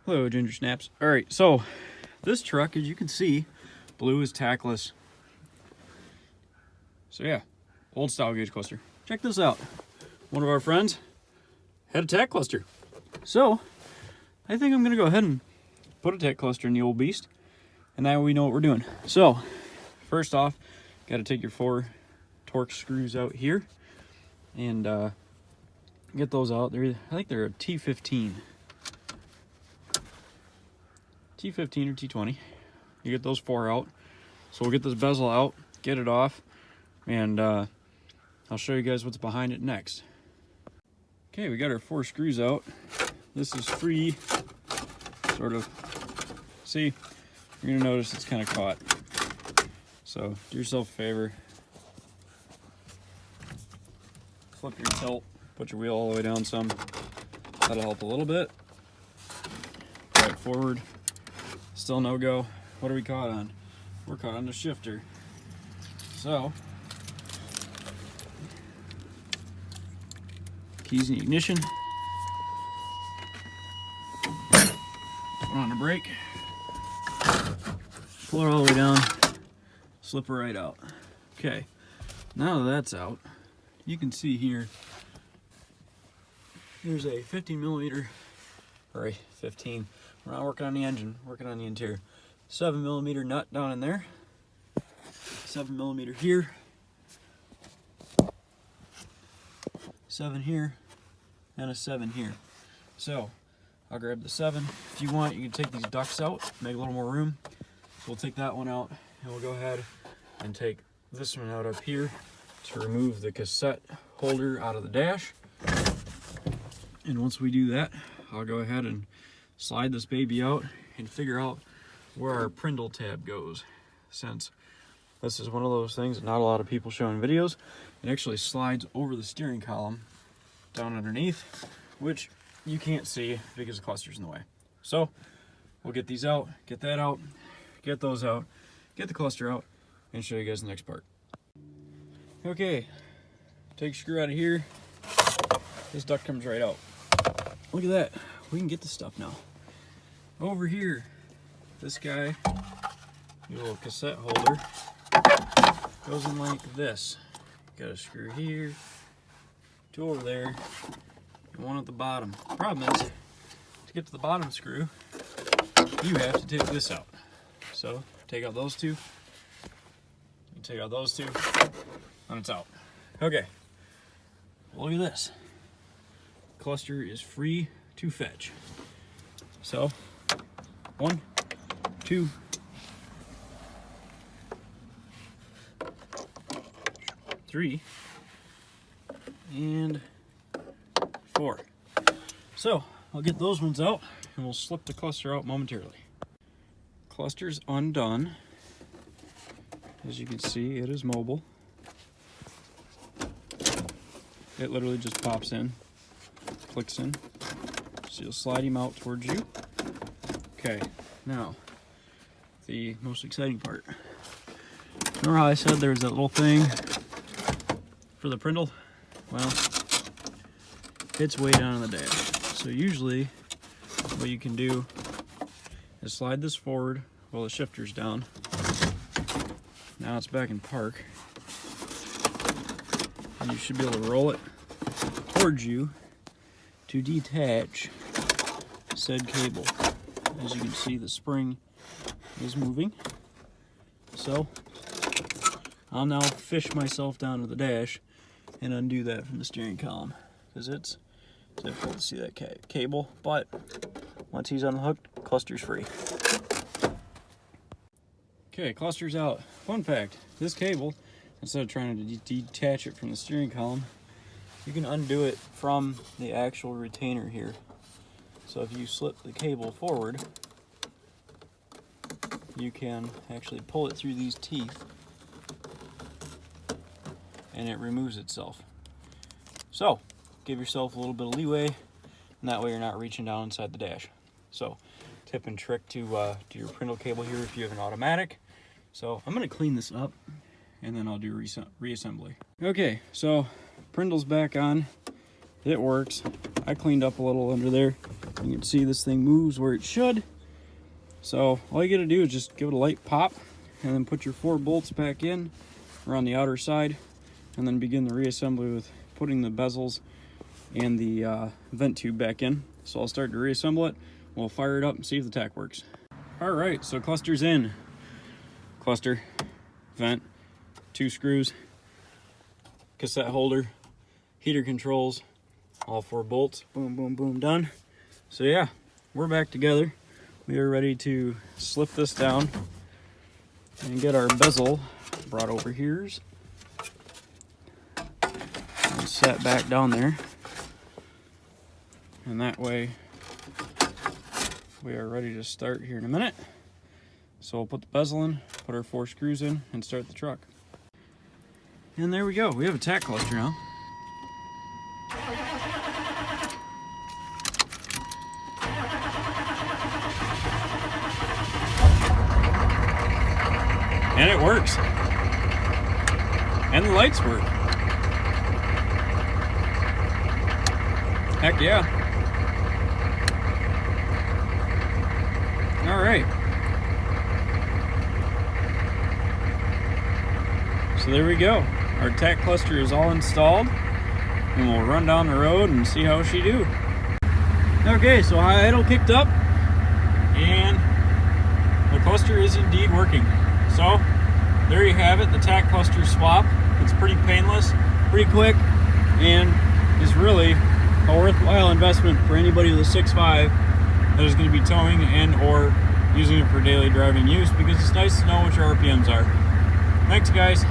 Hello, Ginger Snaps. All right, so this truck, as you can see, blue is tackless. So yeah, old style gauge cluster. Check this out. One of our friends had a tack cluster. So I think I'm gonna go ahead and put a tack cluster in the old beast, and that way we know what we're doing. So first off, gotta take your 4 torque screws out here and get those out. I think they're a T15 or T20. You get those 4 out. So we'll get this bezel out, get it off, and I'll show you guys what's behind it next. Okay, we got our 4 screws out. This is free, sort of. See, you're gonna notice it's kind of caught. So do yourself a favor. Flip your tilt, put your wheel all the way down some. That'll help a little bit. Right forward, still no go. What are we caught on? We're caught on the shifter. So, keys in the ignition. Put on the brake. Pull it all the way down. Slip her right out. Okay, now that that's out, you can see here, there's a 15 millimeter, or a 15, we're not working on the engine, working on the interior, 7 millimeter nut down in there, 7 millimeter here, 7 here, and a 7 here. So I'll grab the 7. If you want, you can take these ducts out, make a little more room. So we'll take that one out, and we'll go ahead and take this one out up here to remove the cassette holder out of the dash. And once we do that, I'll go ahead and slide this baby out and figure out where our Prindle tab goes. Since this is one of those things that not a lot of people show in videos, it actually slides over the steering column down underneath, which you can't see because the cluster's in the way. So we'll get these out, get that out, get those out, get the cluster out, and show you guys the next part. Okay, take a screw out of here. This duct comes right out. Look at that, we can get this stuff now. Over here, this guy, your little cassette holder, goes in like this. Got a screw here, 2 over there, and 1 at the bottom. Problem is, to get to the bottom screw, you have to take this out. So take out those 2, you take out those 2, and it's out. Okay, look at this. Cluster is free to fetch. So 1, 2, 3, and 4. So I'll get those ones out and we'll slip the cluster out momentarily. Cluster's undone. As you can see, it is mobile. It literally just pops in, clicks in. So you'll slide him out towards you. Okay, now the most exciting part. Remember how I said there was that little thing for the Prindle? Well, it's way down on the dash. So usually what you can do is slide this forward while the shifter's down. Now it's back in park. And you should be able to roll it towards you to detach said cable. As you can see, the spring is moving. So I'll now fish myself down to the dash and undo that from the steering column, because it's difficult to see that cable, but once he's unhooked, cluster's free. Okay, cluster's out. Fun fact, this cable, instead of trying to detach it from the steering column, you can undo it from the actual retainer here. So if you slip the cable forward, you can actually pull it through these teeth and it removes itself. So give yourself a little bit of leeway, and that way you're not reaching down inside the dash. So tip and trick to do your Prindle cable here if you have an automatic. So I'm going to clean this up and then I'll do reassembly. Okay, so Prindle's back on. It works. I cleaned up a little under there. You can see this thing moves where it should. So all you gotta do is just give it a light pop and then put your 4 bolts back in around the outer side, and then begin the reassembly with putting the bezels and the vent tube back in. So I'll start to reassemble it. We'll fire it up and see if the tach works. All right, so cluster's in. Cluster, vent, 2 screws, cassette holder, heater controls, all 4 bolts, boom, boom, boom, done. So yeah, we're back together. We are ready to slip this down and get our bezel brought over here and set back down there. And that way we are ready to start here in a minute. So we'll put the bezel in, put our 4 screws in, and start the truck. And there we go, we have a tach cluster now. And it works. And the lights work. Heck yeah. All right. So there we go. Our tach cluster is all installed. And we'll run down the road and see how she do. Okay, so high idle kicked up. And the cluster is indeed working. So there you have it, the tach cluster swap. It's pretty painless, pretty quick, and is really a worthwhile investment for anybody with a 6.5 that is going to be towing and or using it for daily driving use, because it's nice to know what your RPMs are. Thanks, guys.